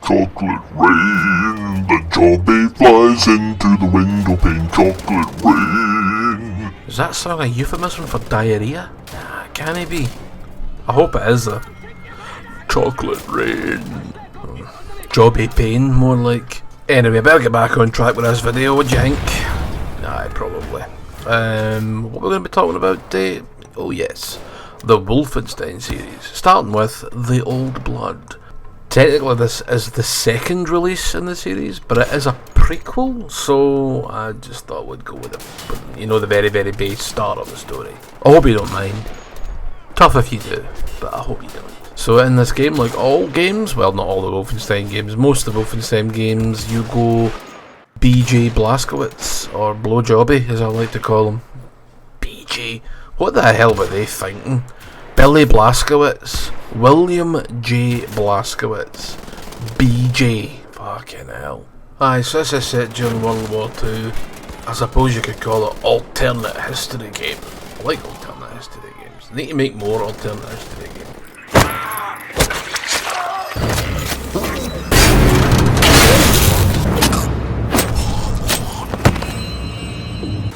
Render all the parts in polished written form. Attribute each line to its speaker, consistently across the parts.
Speaker 1: Chocolate rain, the zombie flies into the window pane. Chocolate rain.
Speaker 2: Is that song a euphemism for diarrhea? Nah, can it be? I hope it is though. Chocolate rain. Jobby pain, more like. Anyway, better get back on track with this video, what do you think? Aye, probably. What we're going to be talking about today? Oh yes, the Wolfestien series, starting with The Old Blood. Technically this is the second release in the series, but it is a prequel, so I just thought we'd go with the very, very base start of the story. I hope you don't mind. Tough if you do, but I hope you don't. So in this game, like all games, well not all the Wolfenstein games, most of the Wolfenstein games, you go BJ Blazkowicz, or Blowjobby as I like to call him. BJ, what the hell were they thinking? Billy Blazkowicz, William J. Blazkowicz, BJ, fucking hell. Aye, so this is set during World War II. I suppose you could call it alternate history game. I like alternate history games. They need to make more alternate history games.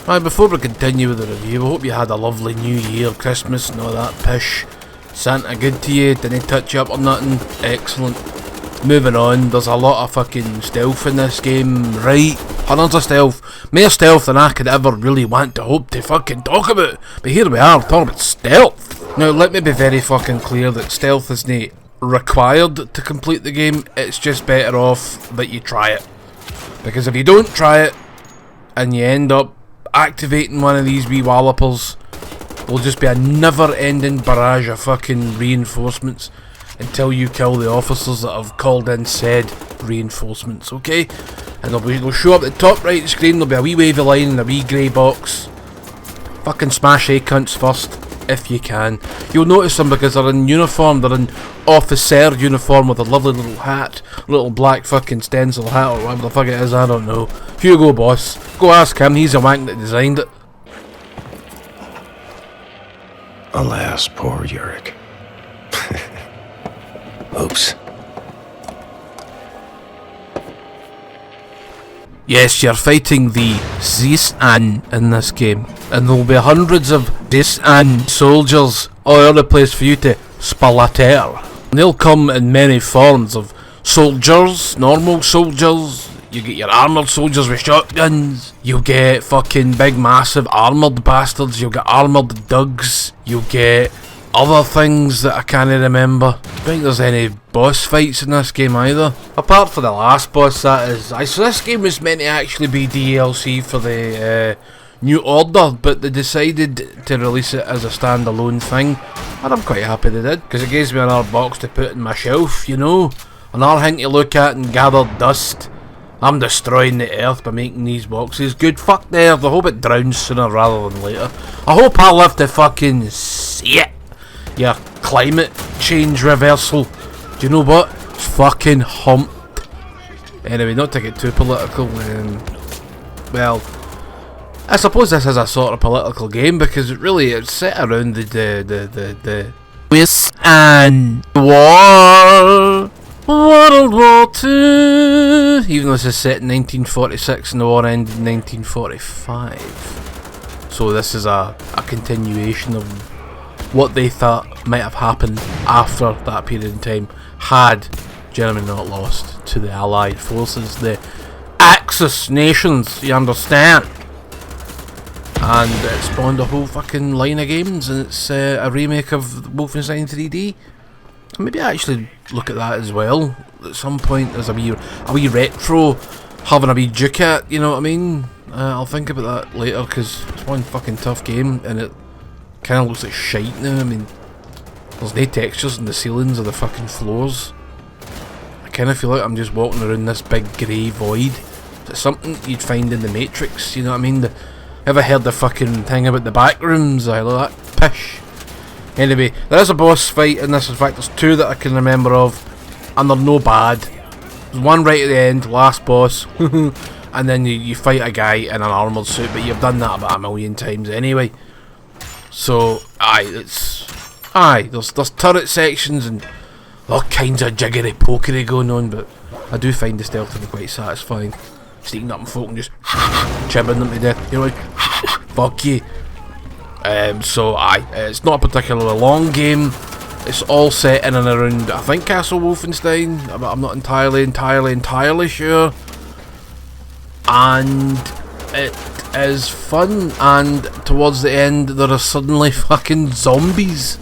Speaker 2: Right, before we continue with the review, I hope you had a lovely New Year, Christmas and all that pish. Santa good to you, didn't touch you up or nothing, excellent. Moving on, there's a lot of fucking stealth in this game, right? Hundreds of stealth, more stealth than I could ever really want to hope to fucking talk about. But here we are, talking about stealth. Now let me be very fucking clear that stealth isn't required to complete the game, it's just better off that you try it. Because if you don't try it, and you end up activating one of these wee wallopers, will just be a never-ending barrage of fucking reinforcements until you kill the officers that have called in said reinforcements, okay? And they'll show up at the top right of the screen, there'll be a wee wavy line and a wee grey box. Fucking smash A cunts first, if you can. You'll notice them because they're in uniform, they're in officer uniform with a lovely little hat, little black fucking stencil hat or whatever the fuck it is, I don't know. Hugo boss, go ask him, he's the wank that designed it.
Speaker 3: Alas, poor Yurik. Oops.
Speaker 2: Yes, you're fighting the Zisan in this game, and there'll be hundreds of Zisan soldiers all over the place for you to splatter. They'll come in many forms of soldiers, normal soldiers, you get your armoured soldiers with shotguns, you get fucking big massive armoured bastards, you'll get armoured dugs, you'll get other things that I can't remember. I don't think there's any boss fights in this game either. Apart from the last boss, that is. So this game was meant to actually be DLC for the New Order, but they decided to release it as a standalone thing. And I'm quite happy they did, because it gives me another box to put in my shelf, you know. Another thing to look at and gather dust. I'm destroying the earth by making these boxes. Good, fuck the earth, I hope it drowns sooner rather than later. I hope I live to fucking see it. Yeah, climate change reversal. Do you know what? It's fucking humped. Anyway, not to get too political. Well, I suppose this is a sort of political game because it's set around the West and War. World War II. Even though this is set in 1946 and the war ended in 1945. So this is a continuation of what they thought might have happened after that period in time had Germany not lost to the Allied forces, the Axis nations, you understand? And it spawned a whole fucking line of games, and it's a remake of Wolfenstein 3D. Maybe I actually look at that as well at some point as a wee retro, having a wee duke at, you know what I mean? I'll think about that later because it's one fucking tough game and it kind of looks like shite now. I mean, there's no textures in the ceilings or the fucking floors. I kind of feel like I'm just walking around this big grey void. It's something you'd find in the Matrix, you know what I mean? Ever heard the fucking thing about the back rooms? I love that pish. Anyway, there is a boss fight in this. In fact, there's two that I can remember of, and they're no bad. There's one right at the end, last boss, and then you fight a guy in an armoured suit, but you've done that about a million times anyway. So, there's turret sections and all kinds of jiggery pokery going on, but I do find the stealth to be quite satisfying. Sneaking up on folk and just chibbing them to death. You're like, fuck you. So aye, it's not a particularly long game. It's all set in and around, I think, Castle Wolfenstein. I'm not entirely sure. And it is fun, and towards the end there are suddenly fucking zombies.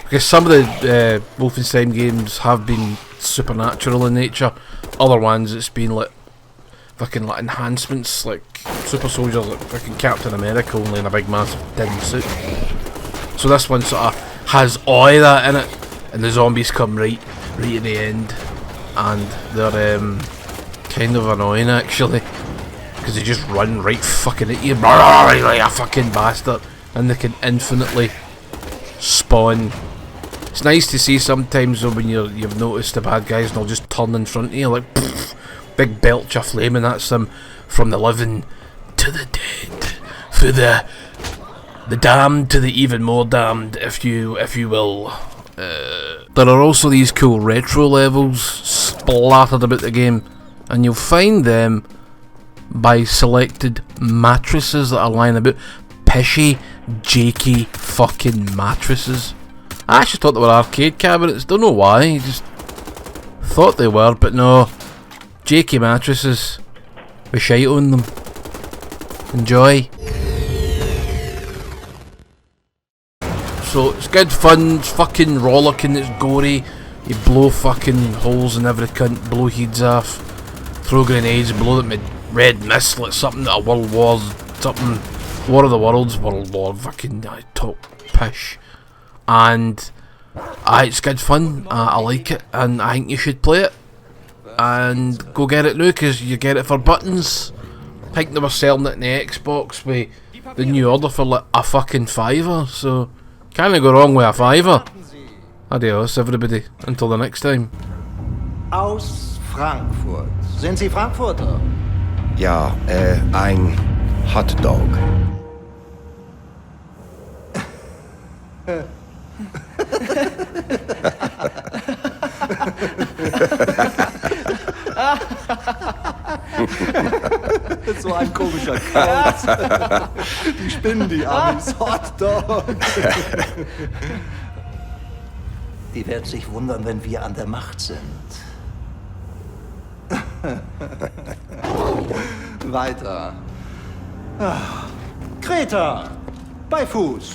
Speaker 2: Because some of the Wolfenstein games have been supernatural in nature. Other ones it's been like fucking like enhancements, like super soldiers, like fucking Captain America, only in a big massive tin suit. So this one sort of has all of that in it, and the zombies come right at the end, and they're kind of annoying actually, because they just run right fucking at you like a fucking bastard, and they can infinitely spawn. It's nice to see sometimes though when you've noticed the bad guys and they'll just turn in front of you like pfft, big belch of flame, and that's them from the living to the dead, for the damned to the even more damned, if you will. There are also these cool retro levels splattered about the game, and you'll find them by selected mattresses that are lying about. Pishy, jakey fucking mattresses. I actually thought they were arcade cabinets, don't know why, just thought they were, but no. Jakey mattresses with shite on them. Enjoy. So it's good fun, it's fucking rollicking, it's gory. You blow fucking holes in every cunt, blow heads off, throw grenades, blow them with red mist like something that a World War, something, War of the Worlds, World War, fucking top pish. And it's good fun, I like it, and I think you should play it. And go get it now, because you get it for buttons. I think they were selling it in the Xbox with the new order for like a fucking $5, so can't go wrong with a $5. Adios everybody, until the next time.
Speaker 4: Aus Frankfurt. Sind Sie Frankfurter?
Speaker 3: Ja, ein Hotdog.
Speaker 4: So ein komischer Kauz. Die spinnen, die Amis. Hotdog. Die wird sich wundern, wenn wir an der Macht sind. Weiter. Kreta, bei Fuß.